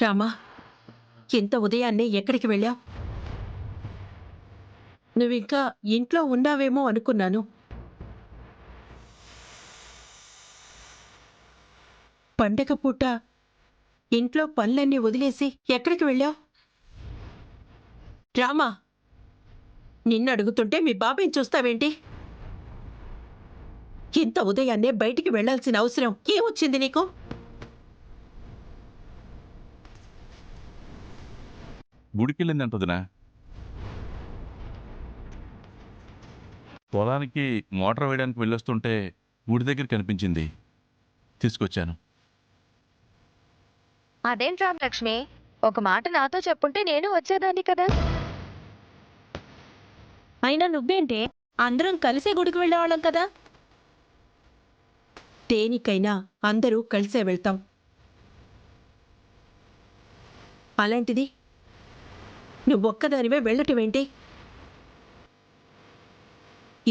రామా, ఇంత ఉదయాన్నే ఎక్కడికి వెళ్ళావు? నువ్వింకా ఇంట్లో ఉన్నావేమో అనుకున్నాను. పండగ పూట ఇంట్లో పనులన్నీ వదిలేసి ఎక్కడికి వెళ్ళావు? రామా, నిన్ను అడుగుతుంటే మీ బాబాయ్ చూస్తావేంటి? ఇంత ఉదయాన్నే బయటికి వెళ్లాల్సిన అవసరం ఏమొచ్చింది నీకు? గుడికెళ్ళిందంట వదినా. పొలానికి మోటార్ వేయడానికి వెళ్ళొస్తుంటే గుడి దగ్గర కనిపించింది, తీసుకొచ్చాను. అదేంటి రామలక్ష్మి, ఒక మాట నాతో చెప్పుంటే నేను వచ్చేదాన్ని కదా. అయినా నువ్వేంటే, అందరం కలిసే గుడికి వెళ్ళేవాళ్ళం కదా. దేనికైనా అందరూ కలిసే వెళ్తాం. అలాంటిది నువ్వొక్కదానివే వెళ్ళటమేంటి?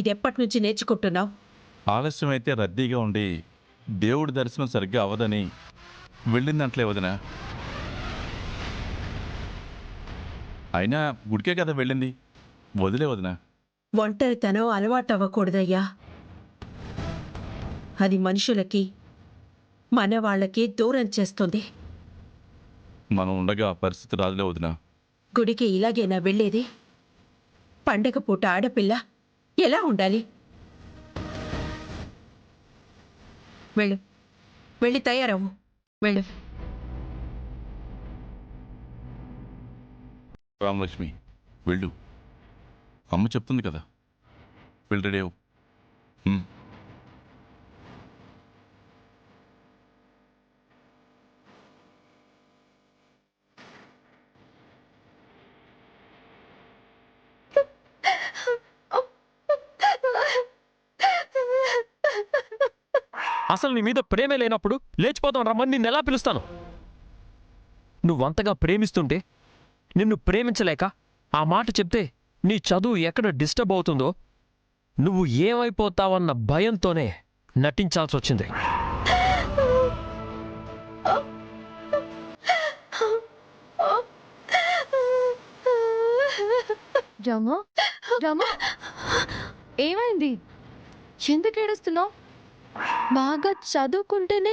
ఇదెప్పటినుంచి నేర్చుకుంటున్నావు? ఆలస్యం అయితే రద్దీగా ఉండి దేవుడి దర్శనం సరిగ్గా అవ్వదని వెళ్ళిందంటలే వదినా. అయినా గుడికే కదా వెళ్ళింది, వదిలే వదినా. ఒంటరితనం అలవాటవ్వకూడదయ్యా. అది మనుషులకి, మన వాళ్ళకి దూరం చేస్తుంది. మనం ఉండగా ఆ పరిస్థితి రాదులే వదినా. గుడికి ఇలాగేనా వెళ్ళేది? పండగ పూట ఆడపిల్ల ఎలా ఉండాలి? వెళ్ళు, వెళ్ళి తయారవ్వు. వెళ్ళు. రామలక్ష్మి, వెళ్ళు. అమ్మ చెప్తుంది కదా, వెళ్ళి రెడీ అవ్వు. అసలు నీ మీద ప్రేమే లేనప్పుడు లేచిపోతాం రమ్మని నిన్ను ఎలా పిలుస్తాను? నువ్వంతగా ప్రేమిస్తుంటే నిన్ను ప్రేమించలేక ఆ మాట చెప్తే నీ చదువు ఎక్కడ డిస్టర్బ్ అవుతుందో, నువ్వు ఏమైపోతావన్న భయంతోనే నటించాల్సి వచ్చింది. రమా, రమా, ఏమైంది? ఎందుకు ఏడుస్తున్నావు? బాగా చదువుకుంటేనే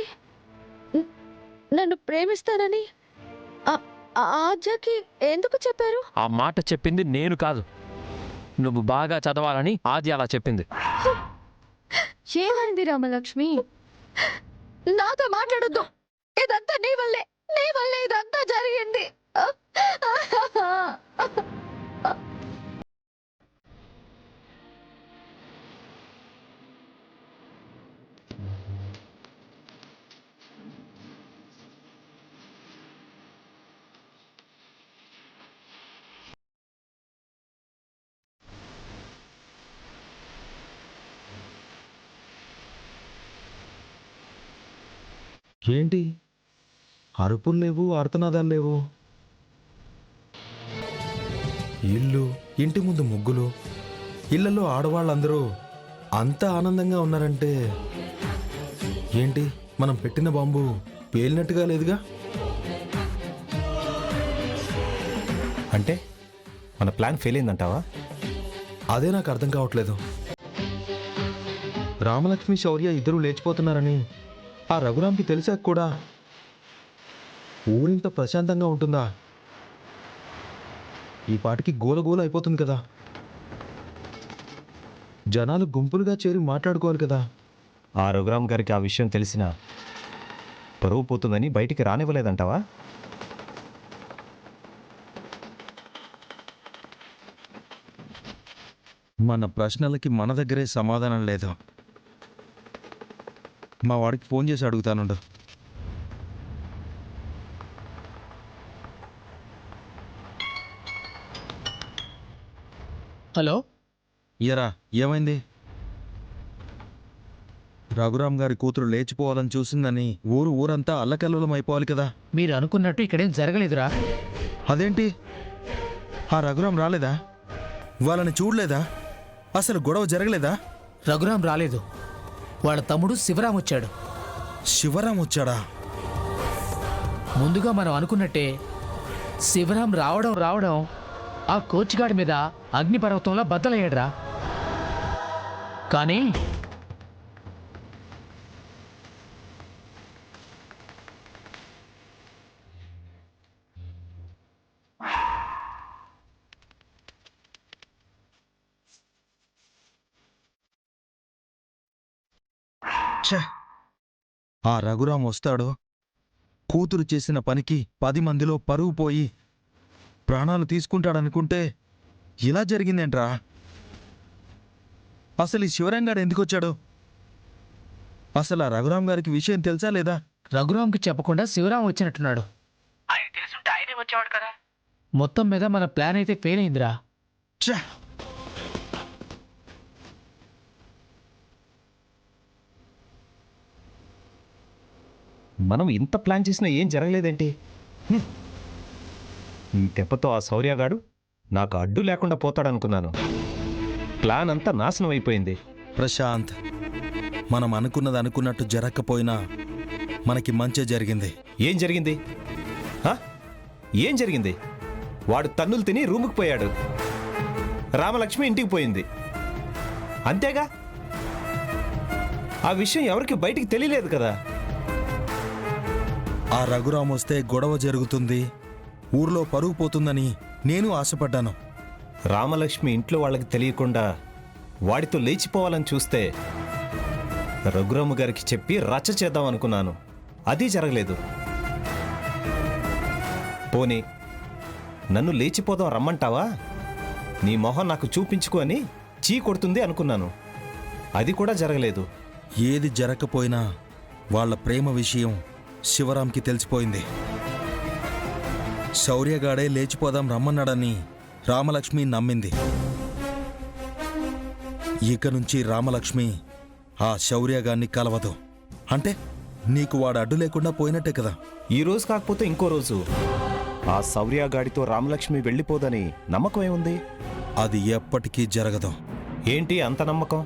నన్ను ప్రేమిస్తానని ఆద్యకి ఎందుకు చెప్పారు? ఆ మాట చెప్పింది నేను కాదు, నువ్వు బాగా చదవాలని ఆద్య అలా చెప్పింది. ఏమైంది రామలక్ష్మి? నాతో మాట్లాడొద్దు. ఇదంతా నీ వల్లే ఇదంతా జరిగింది. ఏంటి అరుపులు లేవు, ఆర్తనాదాలు లేవు. ఇల్లు, ఇంటి ముందు ముగ్గులు, ఇళ్లలో ఆడవాళ్ళందరూ అంత ఆనందంగా ఉన్నారంటే ఏంటి, మనం పెట్టిన బాంబు పేలినట్టుగా లేదుగా? అంటే మన ప్లాన్ ఫెయిల్ అయిందంటావా? అదే నాకు అర్థం కావట్లేదు. రామలక్ష్మి, శౌర్య ఇద్దరు లేచిపోతున్నారని ఆ రఘురామ్కి తెలిసాక కూడా ఊరింత ప్రశాంతంగా ఉంటుందా? ఈ పాటికి గోలగోల అయిపోతుంది కదా. జనాలు గుంపులుగా చేరి మాట్లాడుకోవాలి కదా. ఆ రఘురామ్ గారికి ఆ విషయం తెలిసినా పరువు పోతుందని బయటికి రానివ్వలేదంటావా? మన ప్రశ్నలకి మన దగ్గరే సమాధానం లేదు. మా వాడికి ఫోన్ చేసి అడుగుతానుండు. హలో, ఇయరా, ఏమైంది? రఘురామ్ గారి కూతురు లేచిపోవాలని చూసిందని ఊరంతా అల్లకల్లోలం అయిపోవాలి కదా. మీరు అనుకున్నట్టు ఇక్కడేం జరగలేదురా. అదేంటి, ఆ రఘురామ్ రాలేదా? వాళ్ళని చూడలేదా? అసలు గొడవ జరగలేదా? రఘురాం రాలేదు, వాళ్ళ తమ్ముడు శివరాం వచ్చాడు. శివరాం వచ్చాడా? ముందుగా మనం అనుకున్నట్టే శివరాం రావడం ఆ కోచ్గాడి మీద అగ్నిపర్వతంలో బద్దలయ్యాడురా. కానీ ఛే! ఆ రఘురాం వస్తాడో, కూతురు చేసిన పనికి 10 మందిలో పరువు పోయి ప్రాణాలు తీసుకుంటాడనుకుంటే ఇలా జరిగిందేంట్రా? అసలు ఈ శివరంగాడు ఎందుకొచ్చాడు? అసలు ఆ రఘురాం గారికి విషయం తెలుసా లేదా? రఘురాంకి చెప్పకుండా శివరాం వచ్చినట్టున్నాడు. మొత్తం మీద మన ప్లాన్ అయితే ఫెయిల్ అయిందిరా. ఛే! మనం ఇంత ప్లాన్ చేసినా ఏం జరగలేదేంటి? ఈ దెబ్బతో ఆ శౌర్యగాడు నాకు అడ్డు లేకుండా పోతాడనుకున్నాను. ప్లాన్ అంతా నాశనం అయిపోయింది. ప్రశాంత్, మనం అనుకున్నది అనుకున్నట్టు జరగకపోయినా మనకి మంచి జరిగింది. ఏం జరిగింది? హ? ఏం జరిగింది? వాడు తన్నులు తిని రూముకి పోయాడు. రామలక్ష్మి ఇంటికి పోయింది. అంతేగా? ఆ విషయం ఎవరికి బయటికి తెలియలేదు కదా. ఆ రఘురాం వస్తే గొడవ జరుగుతుంది, ఊర్లో పరుగు పోతుందని నేను ఆశపడ్డాను. రామలక్ష్మి ఇంట్లో వాళ్ళకి తెలియకుండా వాడితో లేచిపోవాలని చూస్తే రఘురాము గారికి చెప్పి రచ్చ చేద్దాం అనుకున్నాను. అది జరగలేదు. పోనీ నన్ను లేచిపోదాం రమ్మంటావా? నీ మొహం నాకు చూపించుకో అని చీ కొడుతుంది అనుకున్నాను. అది కూడా జరగలేదు. ఏది జరగకపోయినా వాళ్ళ ప్రేమ విషయం శివరాంకి తెలిసిపోయింది. శౌర్యగాడే లేచిపోదాం రమ్మన్నాడని రామలక్ష్మి నమ్మింది. ఇక నుంచి రామలక్ష్మి ఆ శౌర్యగాన్ని కలవదు. అంటే నీకు వాడు అడ్డు లేకుండా పోయినట్టే కదా. ఈ రోజు కాకపోతే ఇంకో రోజు ఆ శౌర్యగాడితో రామలక్ష్మి వెళ్ళిపోదని నమ్మకం ఏముంది? అది ఎప్పటికీ జరగదు. ఏంటి అంత నమ్మకం?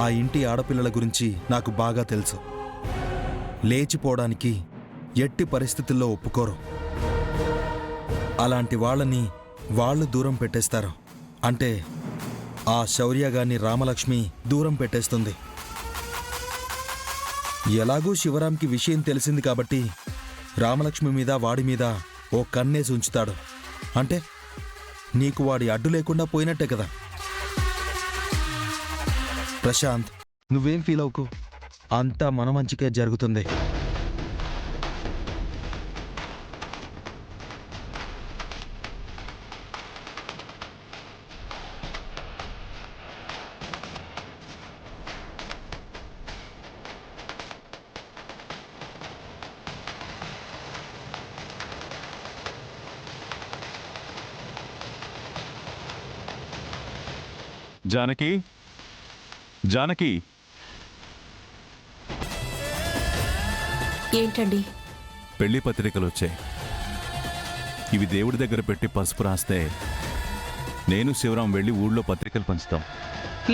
ఆ ఇంటి ఆడపిల్లల గురించి నాకు బాగా తెలుసు. లేచిపోవడానికి ఎట్టి పరిస్థితుల్లో ఒప్పుకోరు. అలాంటి వాళ్ళని వాళ్ళు దూరం పెట్టేస్తారు. అంటే ఆ శౌర్యగాన్ని రామలక్ష్మి దూరం పెట్టేస్తుంది. ఎలాగూ శివరాంకి విషయం తెలిసింది కాబట్టి రామలక్ష్మి మీద వాడి మీద ఓ కన్నేసి ఉంచుతాడు. అంటే నీకు వాడి అడ్డు లేకుండా పోయినట్టే కదా. ప్రశాంత్, నువ్వేం ఫీల్ అవుకు, అంతా మన మంచికే జరుగుతుంది. జానకి, జానకి, ఏంటండి? పెళ్లి పత్రికలు వచ్చాయి. ఇవి దేవుడి దగ్గర పెట్టి పసుపు రాస్తే నేను శివరాం వెళ్ళి ఊళ్ళో పత్రికలు పంచుతాం.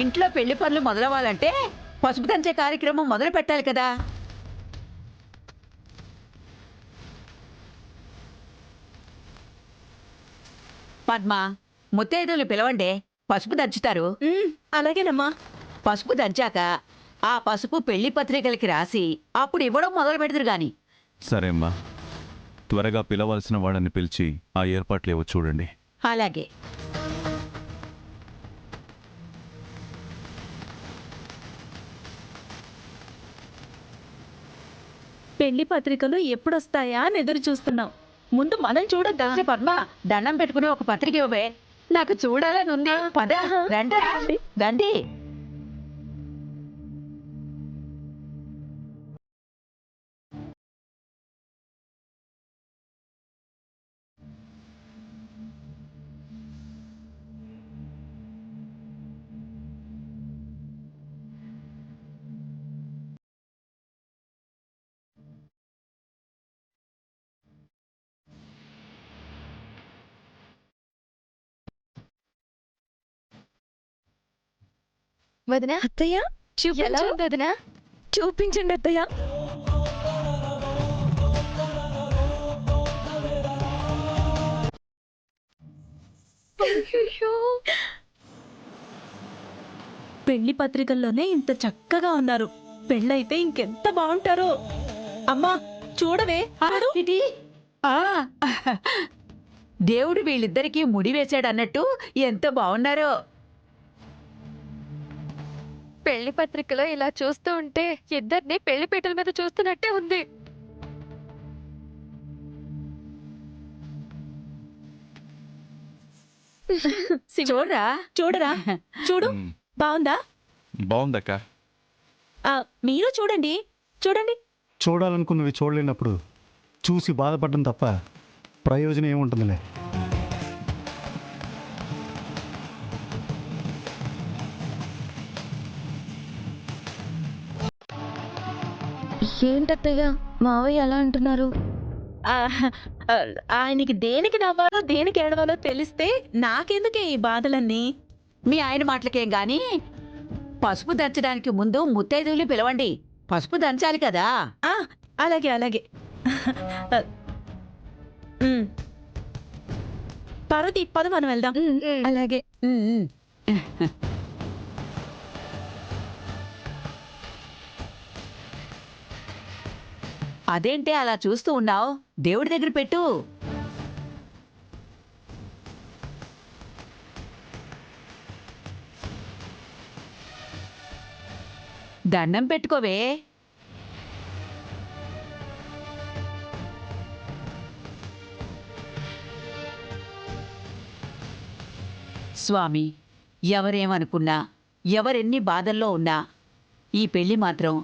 ఇంట్లో పెళ్లి పనులు మొదలవ్వాలంటే పసుపు దంచే కార్యక్రమం మొదలు పెట్టాలి కదా. పద్మ, ముత్తైదులు పిలవండి, పసుపు దంచుతారు. అలాగేనమ్మా. పసుపు దంచాక ఆ పసుపు పెళ్లి పత్రికలకి రాసి అప్పుడు ఇవ్వడం మొదలు పెడతారు గాని. సరే అమ్మా, త్వరగా పిలవాల్సిన వాళ్ళని పిలిచి ఆ ఏర్పాట్లు ఏవో చూడండి. అలాగే. పెళ్లి పత్రికలు ఎప్పుడొస్తాయా అని ఎదురు చూస్తున్నాం. ముందు మనం చూడద్దా? పద్మ, దండం పెట్టుకుని ఒక పత్రిక ఇవ్వబే, నాకు చూడాలని ఉంది. పద, రండి రండి. వదినా, అత్తయ్య ఎలా ఉంది వదినా? చూపించండి అత్తయ్య. పెళ్లి పత్రికల్లోనే ఇంత చక్కగా ఉన్నారు, పెళ్ళైతే ఇంకెంత బాగుంటారో. అమ్మా చూడవే, చూడు. ఇటీ. ఆ, దేవుడు వీళ్ళిద్దరికీ ముడి వేశాడన్నట్టు ఎంత బాగున్నారో. పెళ్లి పత్రికలో ఇలా చూస్తూ ఉంటే ఇద్దరిని పెళ్లి పీటల మీద చూస్తున్నట్టే ఉంది. చూడరా. చూడరా, చూడు, బాగుందా? బాగుందక్క. మీరు చూడండి, చూడండి. చూడాలనుకున్నవి చూడలేనప్పుడు చూసి బాధపడడం తప్ప ప్రయోజనం ఏముంటుందిలే. ఏంటత్తయ్య మావయ్య అలా అంటున్నారు? ఆ, ఆ, ఆయనకి దేనికి నవ్వాలో దేనికి ఏడవాలో తెలిస్తే నాకెందుకే ఈ బాధలన్నీ? మీ ఆయన మాటలకేం గాని పసుపు దంచడానికి ముందు ముత్తైదువులు పిలవండి. పసుపు దంచాలి కదా. ఆ, అలాగే అలాగే. ఉమ్. పార్వతి, పద మనం వెళ్దాం. అలాగే. ఉమ్. అదేంటే అలా చూస్తూ ఉన్నావు? దేవుడి దగ్గర పెట్టు. దండం పెట్టుకోవే. స్వామి, ఎవరేమనుకున్నా, ఎవరెన్ని బాధల్లో ఉన్నా ఈ పెళ్లి మాత్రం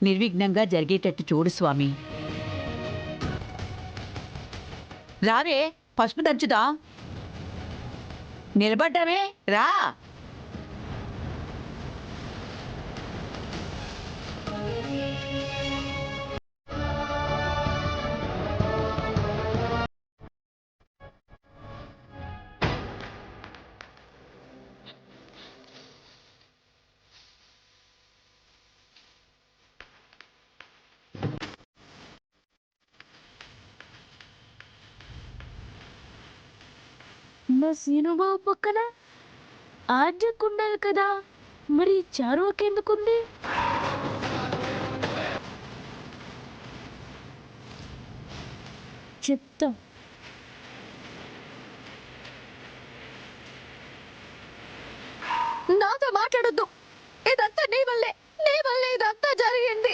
నిర్విఘ్నంగా జరిగేటట్టు చూడు స్వామి. రావే, పసుపు దంచుదాం. నిలబడ్డామే, రా. నా సీనుబాబు పక్కన ఆర్జక్ ఉండాలి కదా, మరి చారువకెందుకుంది? చెప్తా. నాతో మాట్లాడొద్దు. ఇదంతా నీ వల్లే ఇదంతా జరిగింది.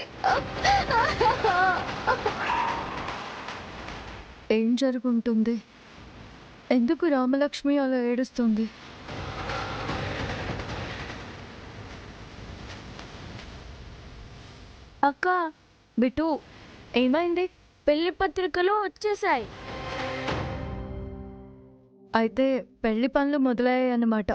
ఏం జరుగుంటుంది? ఎందుకు రామలక్ష్మి అలా ఏడుస్తుంది? అక్క, బిటు, ఏమైంది? పెళ్లి పత్రికలు వచ్చేసాయి. అయితే పెళ్లి పనులు మొదలయ్యాయి అన్నమాట.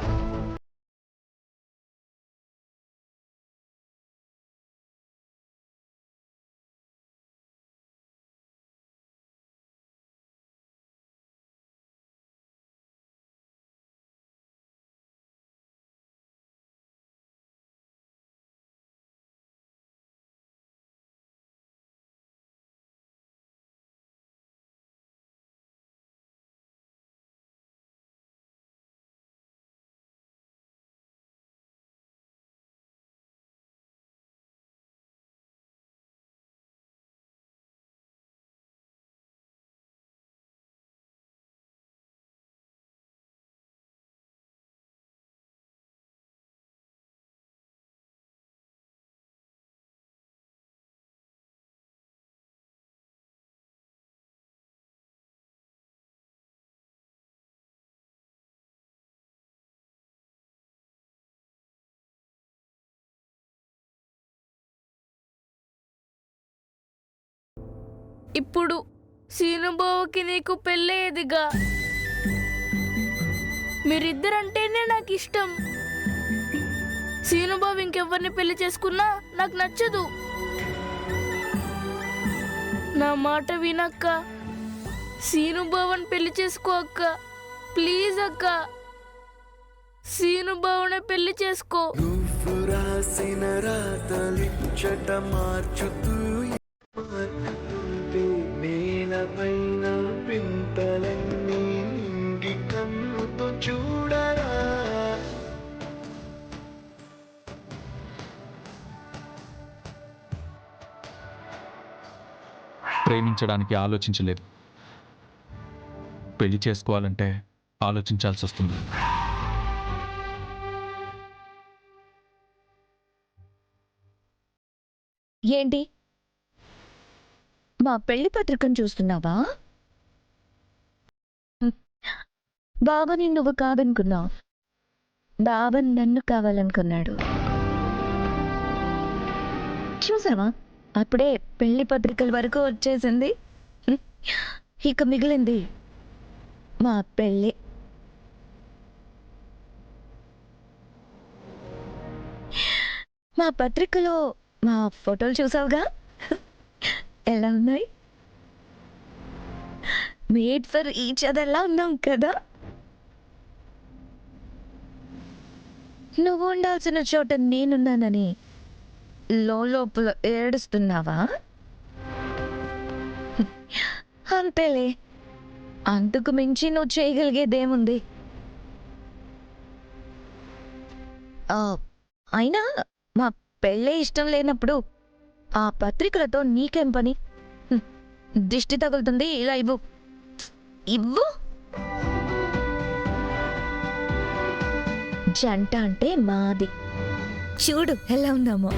ఇప్పుడు సీనుబావుకి నీకు పెళ్ళయ్యేదిగా. మీరిద్దరంటేనే నాకు ఇష్టం. సీనుబాబు ఇంకెవ్వరిని పెళ్లి చేసుకున్నా నాకు నచ్చదు. నా మాట వినక్క, సీనుబావని పెళ్లి చేసుకో అక్క. ప్లీజ్ అక్క, సీనుబావునే పెళ్లి చేసుకో. నేలపైన పింతలన్నీ నింగి కన్నుతో చూడ పెంచడానికి ఆలోచించలేదు. పెళ్లి చేసుకోవాలంటే ఆలోచించాల్సి వస్తుంది. ఏంటి మా పెళ్లి పత్రికను చూస్తున్నావా? బావని నువ్వు కాదనుకున్నావు, బావ నన్ను కావాలనుకున్నాడు. చూసావా, అప్పుడే పెళ్లి పత్రికల వరకు వచ్చేసింది. ఇక మిగిలింది మా పెళ్ళి. మా పత్రికలో మా ఫోటోలు చూసావుగా, ఎలా ఉన్నాయి? మేడ్ ఫర్ ఈచ్ అదర్లా ఉన్నాం కదా. నువ్వు ఉండాల్సిన చోట నేనున్నానని లోపల ఏడుస్తున్నావా? అంతేలే, అంతకు మించి నువ్వు చేయగలిగేదేముంది? అయినా మా పెళ్ళే ఇష్టం లేనప్పుడు ఆ పత్రికలతో నీకేం పని? దిష్టి తగులుతుంది, ఇలా ఇవ్వు. ఇవ్వు. జంట అంటే మాది. చూడు ఎలా ఉన్నామో.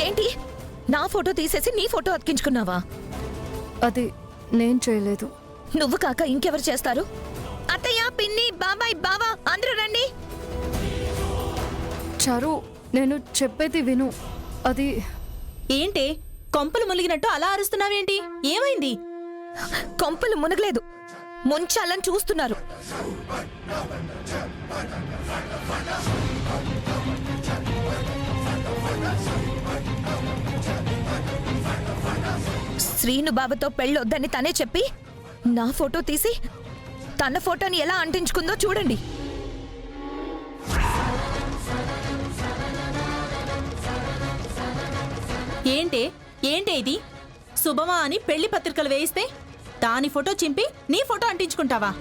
ఏంటి, నా ఫోటో తీసేసి నీ ఫోటో అతికించుకున్నావా? అది నేను చేయలేదు. నువ్వు కాక ఇంకెవరు చేస్తారు? అత్తయ్య, పిన్ని, బాబాయ్, బావా అందరూ రండి. చారు, నేను చెప్పేది విను. అది ఏంటి కొంపలు ములిగినట్టు అలా అరుస్తున్నావేంటి? ఏమైంది? కొంపలు మునగలేదు, ముంచాలని చూస్తున్నారు. శ్రీను బాబుతో పెళ్ళొద్దని తనే చెప్పి నా ఫోటో తీసి తన ఫోటోని ఎలా అంటించుకుందో చూడండి. ఏంటే ఇది? శుభమా అని పెళ్లి పత్రికలు వేయిస్తే దాని ఫోటో చింపి నీ ఫోటో అంటించుకుంటావా?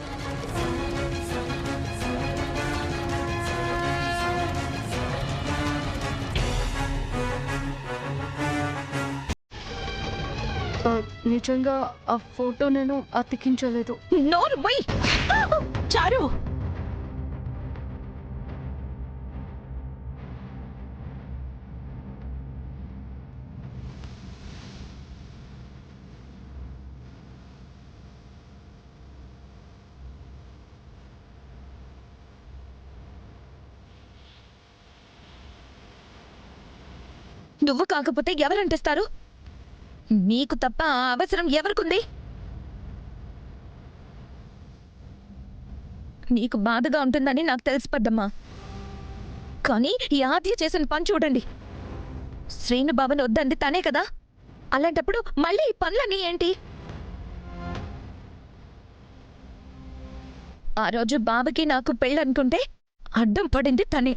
నిజంగా ఆ ఫోటో నేను అతికించలేదు. నోరు పోయి. చారు, నువ్వు కాకపోతే ఎవరంటిస్తారు? నీకు తప్ప ఆ అవసరం ఎవరికుంది? నీకు బాధగా ఉంటుందని నాకు తెలిసిపడ్డమ్మా, కానీ ఈ ఆద్య చేసిన పని చూడండి. శ్రీను బాబుని వద్దంది తనే కదా, అలాంటప్పుడు మళ్ళీ ఈ పనులన్నీ ఏంటి? ఆ రోజు బాబుకి నాకు పెళ్ళనుకుంటే అడ్డం పడింది తనే.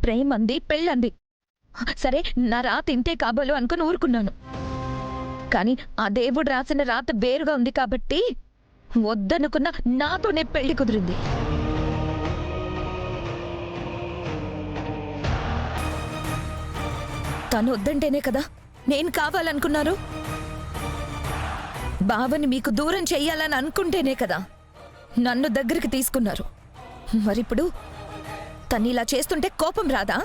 ప్రేమంది, పెళ్ళంది. సరే, నా రాత ఇంతే కాబోలు అనుకుని ఊరుకున్నాను. కానీ ఆ దేవుడు రాసిన రాత వేరుగా ఉంది కాబట్టి వద్దనుకున్న నాతోనే పెళ్లి కుదిరింది. తను వద్దంటేనే కదా నేను కావాలనుకున్నారు. బావని మీకు దూరం చెయ్యాలని అనుకుంటేనే కదా నన్ను దగ్గరికి తీసుకున్నారు. మరిప్పుడు తను ఇలా చేస్తుంటే కోపం రాదా?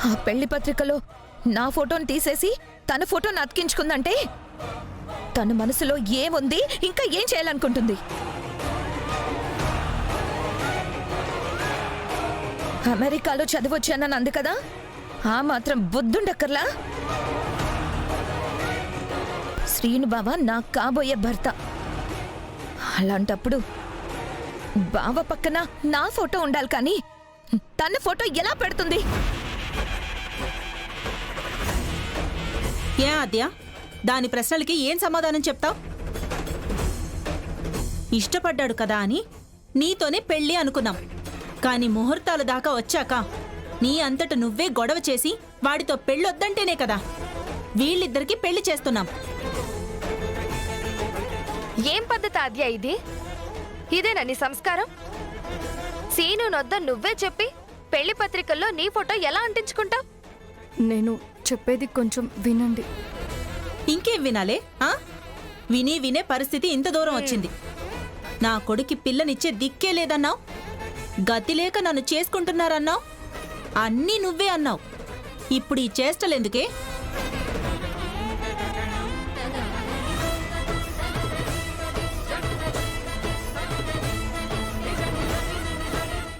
ఆ పెళ్లి పత్రికలో నా ఫోటోని తీసేసి తన ఫోటోని అతికించుకుందంటే తన మనసులో ఏముంది, ఇంకా ఏం చేయాలనుకుంటుంది? అమెరికాలో చదివొచ్చానని అంది కదా, ఆ మాత్రం బుద్ధుండక్కర్లా? శ్రీను బావ నా కాబోయే భర్త. అలాంటప్పుడు బావ పక్కన నా ఫోటో ఉండాలి, కానీ తన ఫోటో ఎలా పెడుతుంది? ఏ ఆద్య, దాని ప్రశ్నలకి ఏం సమాధానం చెప్తావు? ఇష్టపడ్డాడు కదా అని నీతోనే పెళ్ళి అనుకున్నాం, కానీ ముహూర్తాల దాకా వచ్చాక నీ అంతట నువ్వే గొడవ చేసి వాడితో పెళ్ళొద్దంటేనే కదా వీళ్ళిద్దరికి పెళ్లి చేస్తున్నాం. ఏం పద్ధతి ఆద్య ఇది? ఇదేనా నీ సంస్కారం? సీను నొద్ద నువ్వే చెప్పి పెళ్లి పత్రికల్లో నీ ఫోటో ఎలా అంటించుకుంటావు? నేను చెప్పేది కొంచెం వినండి. ఇంకేం వినాలే? విని వినే పరిస్థితి ఇంత దూరం వచ్చింది. నా కొడుకి పిల్లనిచ్చే దిక్కే లేదన్నావు, గతి లేక నన్ను చేసుకుంటున్నారన్నావు, అన్నీ నువ్వే అన్నావు. ఇప్పుడు ఈ చేష్టలెందుకే?